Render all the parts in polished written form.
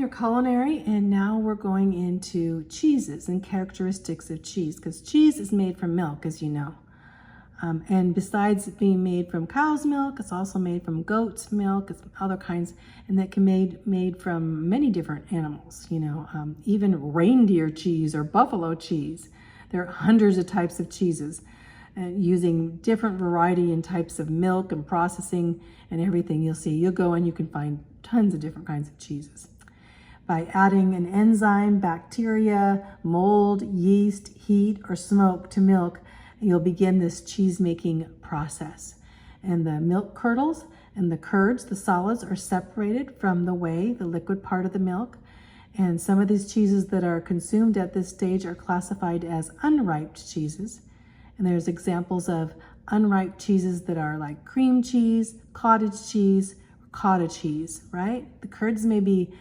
your Culinary, and now we're going into cheeses and characteristics of cheese, because cheese is made from milk, as you know. And besides it being made from cow's milk, it's also made from goat's milk, it's other kinds, and that can be made from many different animals, you know, even reindeer cheese or buffalo cheese. There are hundreds of types of cheeses, using different variety and types of milk and processing and everything. You'll go and you can find tons of different kinds of cheeses. By adding an enzyme, bacteria, mold, yeast, heat, or smoke to milk, you'll begin this cheese making process. And the milk curdles and the curds, the solids, are separated from the whey, the liquid part of the milk. And some of these cheeses that are consumed at this stage are classified as unripe cheeses. And there's examples of unripe cheeses that are like cream cheese, cottage cheese, or cottage cheese, right? The curds may be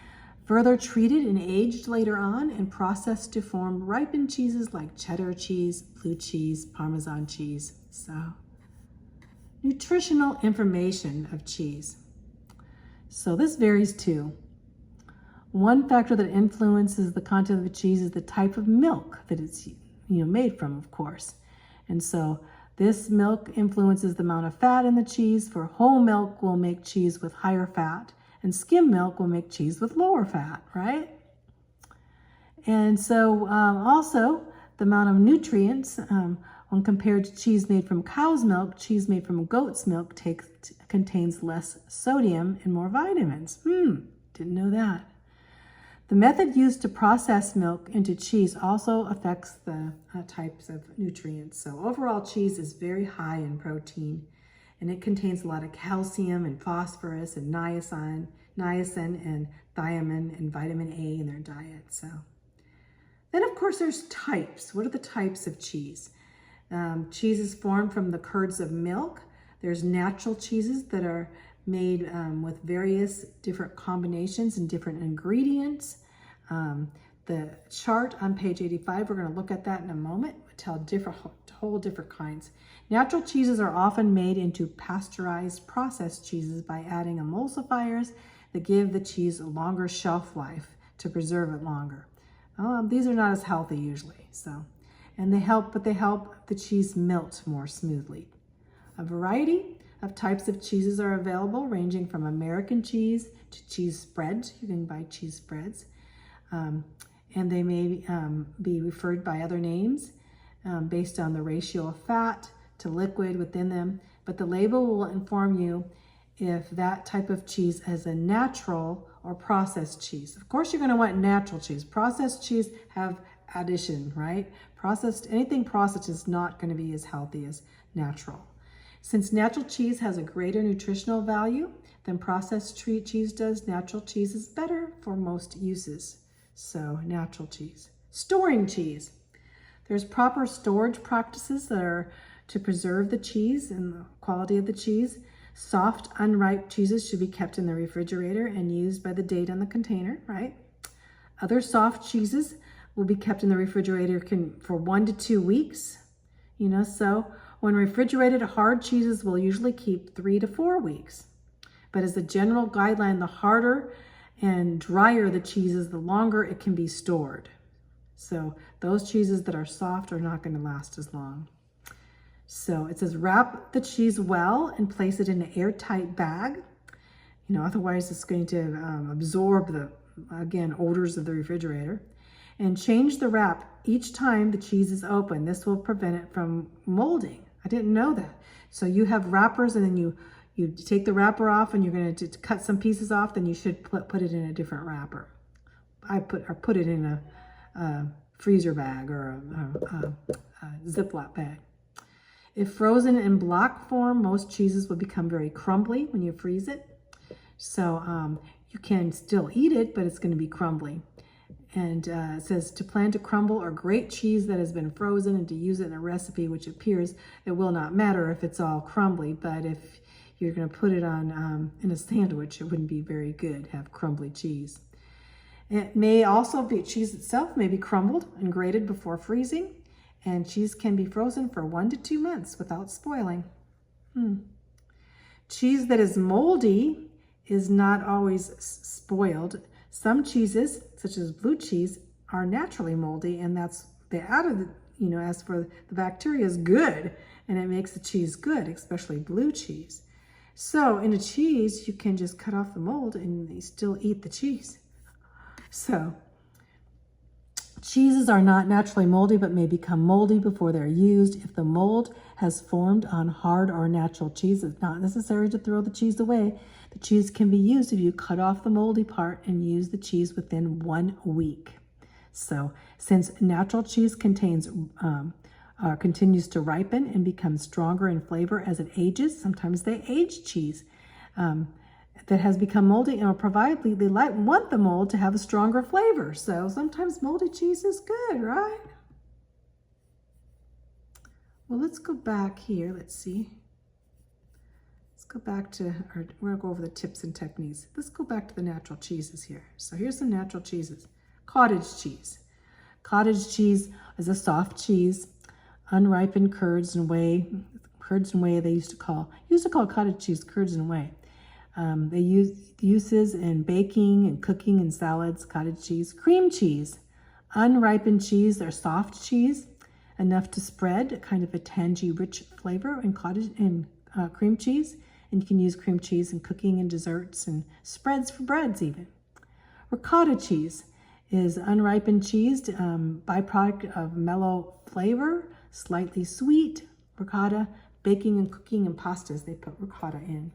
further treated and aged later on and processed to form ripened cheeses like cheddar cheese, blue cheese, Parmesan cheese. So, nutritional information of cheese. So this varies too. One factor that influences the content of the cheese is the type of milk that it's made from, of course. And so this milk influences the amount of fat in the cheese. For whole milk will make cheese with higher fat, and skim milk will make cheese with lower fat, right? And so also the amount of nutrients, when compared to cheese made from cow's milk, cheese made from goat's milk contains less sodium and more vitamins. Didn't know that. The method used to process milk into cheese also affects the types of nutrients. So overall, cheese is very high in protein, and it contains a lot of calcium and phosphorus and niacin and thiamine and vitamin A in their diet. So then, of course, there's types. What are the types of cheese? Cheese is formed from the curds of milk. There's natural cheeses that are made with various different combinations and different ingredients. The chart on page 85, we're going to look at that in a moment. We'll tell whole different kinds. Natural cheeses are often made into pasteurized processed cheeses by adding emulsifiers that give the cheese a longer shelf life to preserve it longer. These are not as healthy usually, and they help the cheese melt more smoothly. A variety of types of cheeses are available, ranging from American cheese to cheese spreads. You can buy cheese spreads, and they may be referred by other names based on the ratio of fat to liquid within them, but the label will inform you if that type of cheese is a natural or processed cheese. Of course, you're going to want natural cheese. Processed cheese have addition, right? Anything processed is not going to be as healthy as natural. Since natural cheese has a greater nutritional value than processed cheese does, natural cheese is better for most uses. So, natural cheese. Storing cheese. There's proper storage practices that are to preserve the cheese and the quality of the cheese. Soft, unripe cheeses should be kept in the refrigerator and used by the date on the container, right? Other soft cheeses will be kept in the refrigerator for 1 to 2 weeks. So when refrigerated, hard cheeses will usually keep 3 to 4 weeks. But as a general guideline, the harder and drier the cheese is, the longer it can be stored. So those cheeses that are soft are not going to last as long. So it says wrap the cheese well and place it in an airtight bag. Otherwise it's going to absorb the, odors of the refrigerator. And change the wrap each time the cheese is open. This will prevent it from molding. I didn't know that. So you have wrappers, and then you take the wrapper off, and you're going to cut some pieces off, then you should put it in a different wrapper. I put it in a freezer bag or a Ziploc bag. If frozen in block form, most cheeses will become very crumbly when you freeze it. So you can still eat it, but it's going to be crumbly. And it says to plan to crumble or grate cheese that has been frozen and to use it in a recipe, which appears it will not matter if it's all crumbly, but if you're going to put it on in a sandwich, it wouldn't be very good, have crumbly cheese. It may also be, cheese itself may be crumbled and grated before freezing, and cheese can be frozen for 1 to 2 months without spoiling. Cheese that is moldy is not always spoiled. Some cheeses, such as blue cheese, are naturally moldy, and that's the added, as for the bacteria is good, and it makes the cheese good, especially blue cheese. So in a cheese, you can just cut off the mold and you still eat the cheese. So cheeses are not naturally moldy, but may become moldy before they're used. If the mold has formed on hard or natural cheese, it's not necessary to throw the cheese away. The cheese can be used if you cut off the moldy part and use the cheese within 1 week. So since natural cheese continues to ripen and become stronger in flavor as it ages, sometimes they age cheese that has become moldy, and provided they want the mold to have a stronger flavor. So sometimes moldy cheese is good, right? Well, let's go back here. Let's see. Let's go back to, we're gonna go over the tips and techniques. Let's go back to the natural cheeses here. So here's some natural cheeses. Cottage cheese. Cottage cheese is a soft cheese, unripened curds and whey. Curds and whey they used to call cottage cheese curds and whey. They use uses in baking and cooking and salads. Cottage cheese. Cream cheese. Unripened cheese or soft cheese, enough to spread, kind of a tangy, rich flavor in cream cheese. And you can use cream cheese in cooking and desserts and spreads for breads even. Ricotta cheese is unripened cheese, byproduct of mellow flavor, slightly sweet. Ricotta, baking and cooking and pastas, they put ricotta in.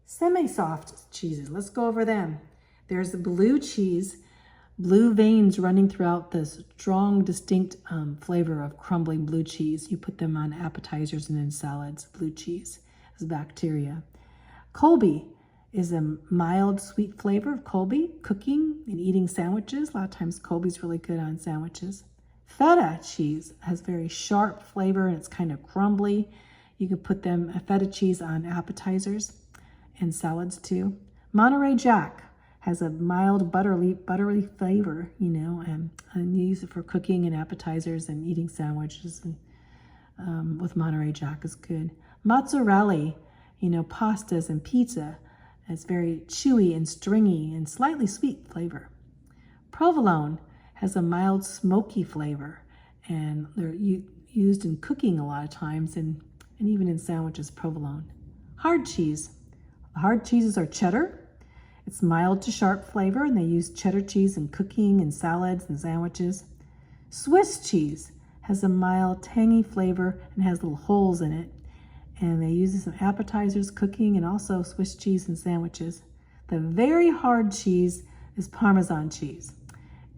Semi-soft cheeses, let's go over them. There's the blue cheese, blue veins running throughout the strong, distinct flavor of crumbling blue cheese. You put them on appetizers and in salads. Blue cheese is bacteria. Colby is a mild, sweet flavor of Colby, cooking and eating sandwiches. A lot of times Colby's really good on sandwiches. Feta cheese has very sharp flavor and it's kind of crumbly. You can put feta cheese on appetizers and salads too. Monterey Jack has a mild buttery flavor, and you use it for cooking and appetizers and eating sandwiches. And with Monterey Jack is good. Mozzarella, pastas and pizza. It's very chewy and stringy and slightly sweet flavor. Provolone has a mild smoky flavor, and they're used in cooking a lot of times and even in sandwiches, provolone. Hard cheese. The hard cheeses are cheddar. It's mild to sharp flavor, and they use cheddar cheese in cooking and salads and sandwiches. Swiss cheese has a mild tangy flavor and has little holes in it. And they use this in appetizers, cooking, and also Swiss cheese in sandwiches. The very hard cheese is Parmesan cheese.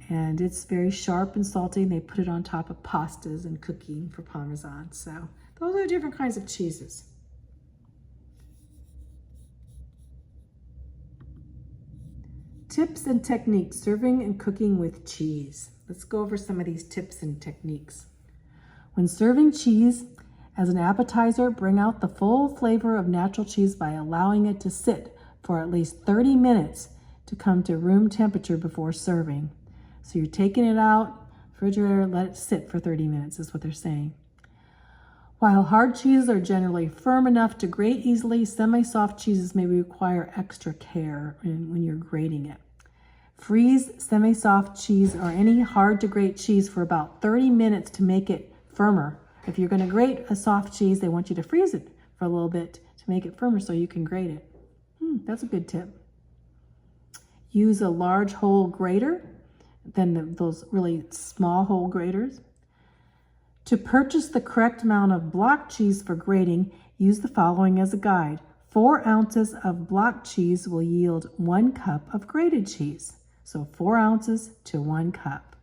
And it's very sharp and salty, and they put it on top of pastas and cooking for Parmesan. So those are different kinds of cheeses. Tips and techniques serving and cooking with cheese. Let's go over some of these tips and techniques. When serving cheese as an appetizer, bring out the full flavor of natural cheese by allowing it to sit for at least 30 minutes to come to room temperature before serving. So you're taking it out, refrigerator, let it sit for 30 minutes is what they're saying. While hard cheeses are generally firm enough to grate easily, semi-soft cheeses may require extra care when you're grating it. Freeze semi-soft cheese or any hard to grate cheese for about 30 minutes to make it firmer. If you're going to grate a soft cheese, they want you to freeze it for a little bit to make it firmer so you can grate it. That's a good tip. Use a large hole grater than those really small hole graters. To purchase the correct amount of block cheese for grating, use the following as a guide. 4 ounces of block cheese will yield 1 cup of grated cheese. So 4 ounces to 1 cup.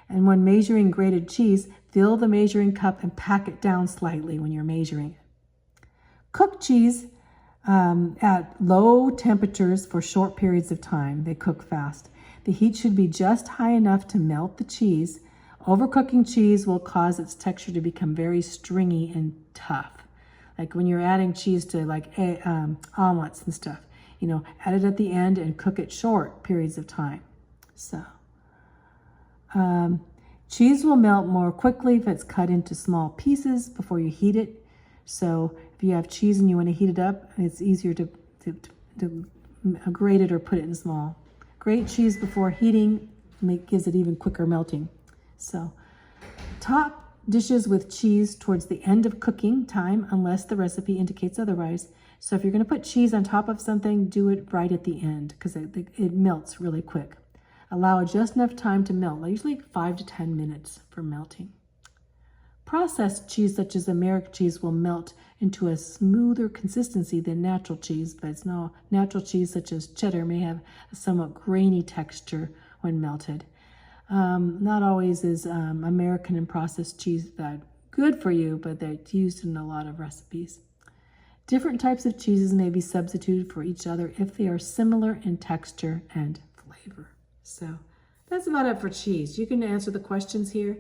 And when measuring grated cheese, fill the measuring cup and pack it down slightly when you're measuring it. Cook cheese at low temperatures for short periods of time. They cook fast. The heat should be just high enough to melt the cheese. Overcooking cheese will cause its texture to become very stringy and tough. Like when you're adding cheese to omelets and stuff, add it at the end and cook it short periods of time. So, cheese will melt more quickly if it's cut into small pieces before you heat it. So if you have cheese and you want to heat it up, it's easier to grate it or put it in small Grate cheese before heating gives it even quicker melting. So top dishes with cheese towards the end of cooking time unless the recipe indicates otherwise. So if you're going to put cheese on top of something, do it right at the end because it melts really quick. Allow just enough time to melt, usually 5 to 10 minutes for melting. Processed cheese such as American cheese will melt into a smoother consistency than natural cheese, but it's no natural cheese such as cheddar may have a somewhat grainy texture when melted. Not always is American and processed cheese that good for you, but they're used in a lot of recipes. Different types of cheeses may be substituted for each other if they are similar in texture and flavor. So that's about it for cheese. You can answer the questions here.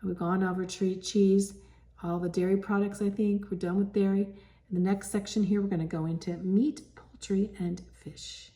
We've gone over cheese, all the dairy products, I think. We're done with dairy. In the next section here, we're going to go into meat, poultry, and fish.